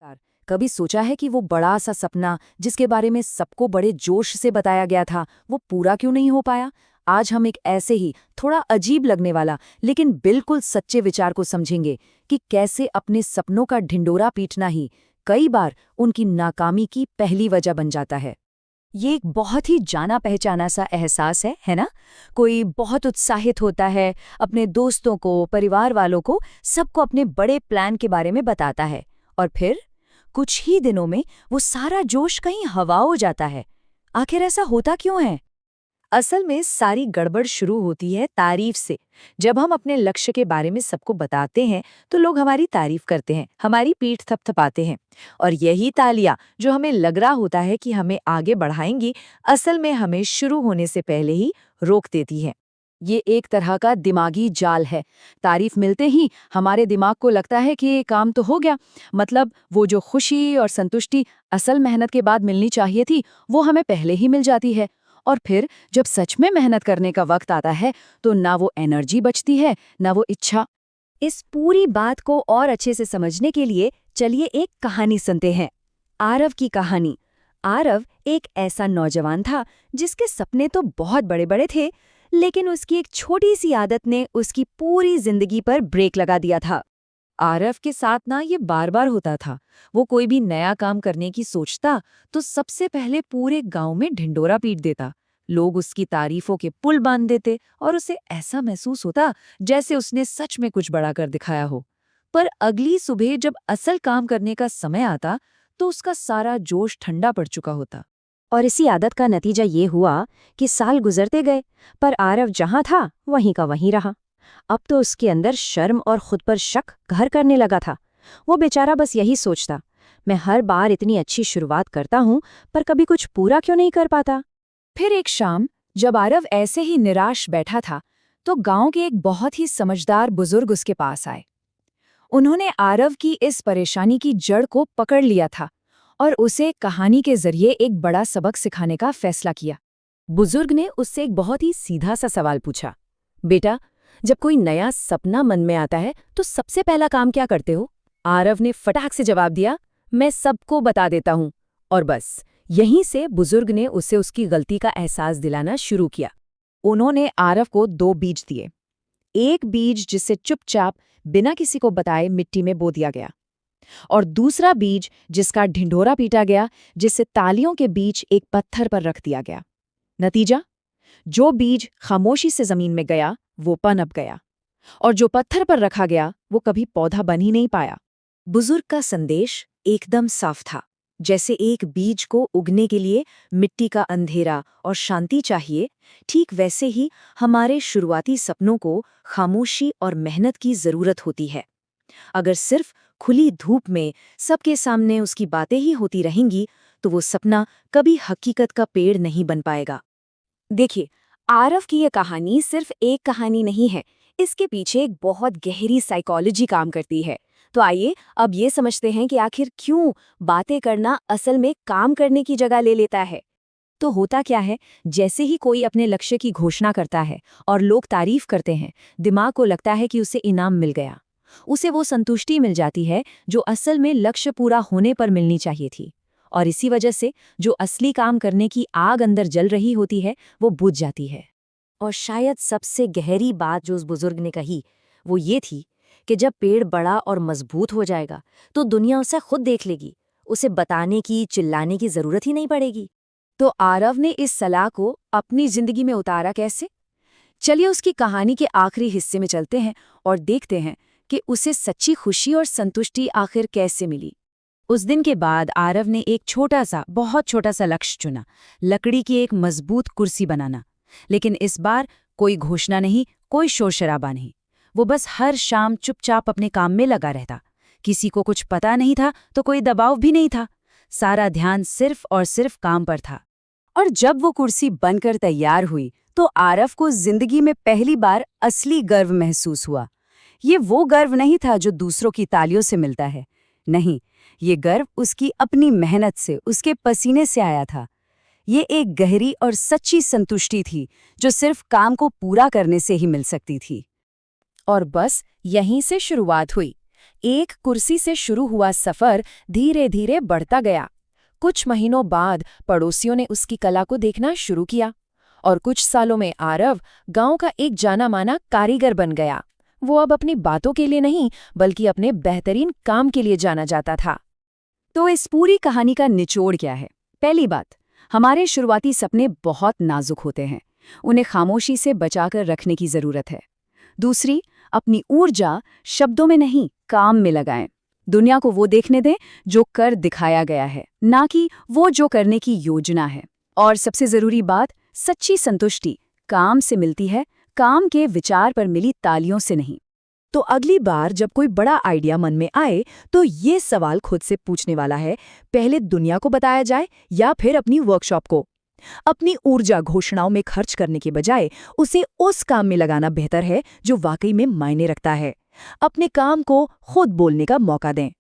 यार, कभी सोचा है कि वो बड़ा सा सपना जिसके बारे में सबको बड़े जोश से बताया गया था, वो पूरा क्यों नहीं हो पाया? आज हम एक ऐसे ही थोड़ा अजीब लगने वाला लेकिन बिल्कुल सच्चे विचार को समझेंगे कि कैसे अपने सपनों का ढिंडोरा पीटना ही कई बार उनकी नाकामी की पहली वजह बन जाता है। ये एक बहुत ही जाना पहचाना सा एहसास है ना? कोई बहुत उत्साहित होता है, अपने दोस्तों को, परिवार वालों को, सबको अपने बड़े प्लान के बारे में बताता है, और फिर कुछ ही दिनों में वो सारा जोश कहीं हवा हो जाता है। आखिर ऐसा होता क्यों है? असल में सारी गड़बड़ शुरू होती है तारीफ से। जब हम अपने लक्ष्य के बारे में सबको बताते हैं तो लोग हमारी तारीफ करते हैं, हमारी पीठ थपथपाते हैं, और यही तालियां जो हमें लग रहा होता है कि हमें आगे बढ़ाएंगी, असल में हमें शुरू होने से पहले ही रोक देती है। ये एक तरह का दिमागी जाल है। तारीफ मिलते ही हमारे दिमाग को लगता है कि ये काम तो हो गया, मतलब वो जो खुशी और संतुष्टि असल मेहनत के बाद मिलनी चाहिए थी, वो हमें पहले ही मिल जाती है। और फिर जब सच में मेहनत करने का वक्त आता है तो ना वो एनर्जी बचती है, ना वो इच्छा। इस पूरी बात को और अच्छे से समझने के लिए चलिए एक कहानी सुनते हैं। आरव की कहानी। आरव एक ऐसा नौजवान था जिसके सपने तो बहुत बड़े-बड़े थे, लेकिन उसकी एक छोटी सी आदत ने उसकी पूरी जिंदगी पर ब्रेक लगा दिया था। आरव के साथ ना ये बार-बार होता था। वो कोई भी नया काम करने की सोचता तो सबसे पहले पूरे गांव में ढिंडोरा पीट देता। लोग उसकी तारीफों के पुल बांध देते और उसे ऐसा महसूस होता जैसे उसने सच में कुछ बड़ा कर दिखाया हो। पर अगली सुबह जब असल काम करने का समय आता तो उसका सारा जोश ठंडा पड़ चुका होता। और इसी आदत का नतीजा ये हुआ कि साल गुजरते गए, पर आरव जहां था वहीं का वहीं रहा। अब तो उसके अंदर शर्म और खुद पर शक घर करने लगा था। वो बेचारा बस यही सोचता, मैं हर बार इतनी अच्छी शुरुआत करता हूँ, पर कभी कुछ पूरा क्यों नहीं कर पाता। फिर एक शाम जब आरव ऐसे ही निराश बैठा था तो गांव के एक बहुत ही समझदार बुजुर्ग उसके पास आए। उन्होंने आरव की इस परेशानी की जड़ को पकड़ लिया था और उसे कहानी के जरिए एक बड़ा सबक सिखाने का फैसला किया। बुजुर्ग ने उससे एक बहुत ही सीधा सा सवाल पूछा, बेटा, जब कोई नया सपना मन में आता है तो सबसे पहला काम क्या करते हो? आरव ने फटाक से जवाब दिया, मैं सबको बता देता हूँ। और बस यहीं से बुजुर्ग ने उसे उसकी गलती का एहसास दिलाना शुरू किया। उन्होंने आरव को 2 बीज दिए। एक बीज जिसे चुपचाप बिना किसी को बताए मिट्टी में बो दिया गया, और दूसरा बीज जिसका ढिंढोरा पीटा गया, जिसे तालियों के बीच एक पत्थर पर रख दिया गया। नतीजा, जो बीज खामोशी से जमीन में गया वो पनप गया, और जो पत्थर पर रखा गया वो कभी पौधा बन ही नहीं पाया। बुजुर्ग का संदेश एकदम साफ था। जैसे एक बीज को उगने के लिए मिट्टी का अंधेरा और शांति चाहिए, ठीक वैसे ही हमारे शुरुआती सपनों को खामोशी और मेहनत की जरूरत होती है। अगर सिर्फ खुली धूप में सबके सामने उसकी बातें ही होती रहेंगी तो वो सपना कभी हकीकत का पेड़ नहीं बन पाएगा। देखिए, आरव की ये कहानी सिर्फ एक कहानी नहीं है, इसके पीछे एक बहुत गहरी साइकोलॉजी काम करती है। तो आइए अब ये समझते हैं कि आखिर क्यों बातें करना असल में काम करने की जगह ले लेता है। तो होता क्या है, जैसे ही कोई अपने लक्ष्य की घोषणा करता है और लोग तारीफ करते हैं, दिमाग को लगता है कि उसे इनाम मिल गया। उसे वो संतुष्टि मिल जाती है जो असल में लक्ष्य पूरा होने पर मिलनी चाहिए थी। और इसी वजह से जो असली काम करने की आग अंदर जल रही होती है वो बुझ जाती है। और शायद सबसे गहरी बात जो उस बुजुर्ग ने कही वो ये थी कि जब पेड़ बड़ा और मजबूत हो जाएगा तो दुनिया उसे खुद देख लेगी, उसे बताने की, चिल्लाने की जरूरत ही नहीं पड़ेगी। तो आरव ने इस सलाह को अपनी जिंदगी में उतारा कैसे? चलिए उसकी कहानी के आखिरी हिस्से में चलते हैं और देखते हैं कि उसे सच्ची खुशी और संतुष्टि आखिर कैसे मिली। उस दिन के बाद आरव ने एक छोटा सा, बहुत छोटा सा लक्ष्य चुना, लकड़ी की एक मजबूत कुर्सी बनाना। लेकिन इस बार कोई घोषणा नहीं, कोई शोर शराबा नहीं। वो बस हर शाम चुपचाप अपने काम में लगा रहता। किसी को कुछ पता नहीं था तो कोई दबाव भी नहीं था। सारा ध्यान सिर्फ और सिर्फ काम पर था। और जब वो कुर्सी बनकर तैयार हुई तो आरव को जिंदगी में पहली बार असली गर्व महसूस हुआ। ये वो गर्व नहीं था जो दूसरों की तालियों से मिलता है। नहीं, ये गर्व उसकी अपनी मेहनत से, उसके पसीने से आया था। ये एक गहरी और सच्ची संतुष्टि थी जो सिर्फ काम को पूरा करने से ही मिल सकती थी। और बस यहीं से शुरुआत हुई। एक कुर्सी से शुरू हुआ सफर धीरे धीरे बढ़ता गया। कुछ महीनों बाद पड़ोसियों ने उसकी कला को देखना शुरू किया और कुछ सालों में आरव गांव का एक जाना माना कारीगर बन गया। वो अब अपनी बातों के लिए नहीं बल्कि अपने बेहतरीन काम के लिए जाना जाता था। तो इस पूरी कहानी का निचोड़ क्या है? पहली बात, हमारे शुरुआती सपने बहुत नाजुक होते हैं, उन्हें खामोशी से बचाकर रखने की जरूरत है। दूसरी, अपनी ऊर्जा शब्दों में नहीं काम में लगाएं। दुनिया को वो देखने दें जो कर दिखाया गया है, ना कि वो जो करने की योजना है। और सबसे जरूरी बात, सच्ची संतुष्टि काम से मिलती है, काम के विचार पर मिली तालियों से नहीं। तो अगली बार जब कोई बड़ा आइडिया मन में आए तो ये सवाल खुद से पूछने वाला है, पहले दुनिया को बताया जाए या फिर अपनी वर्कशॉप को? अपनी ऊर्जा घोषणाओं में खर्च करने के बजाय उसे उस काम में लगाना बेहतर है जो वाकई में मायने रखता है। अपने काम को खुद बोलने का मौका दें।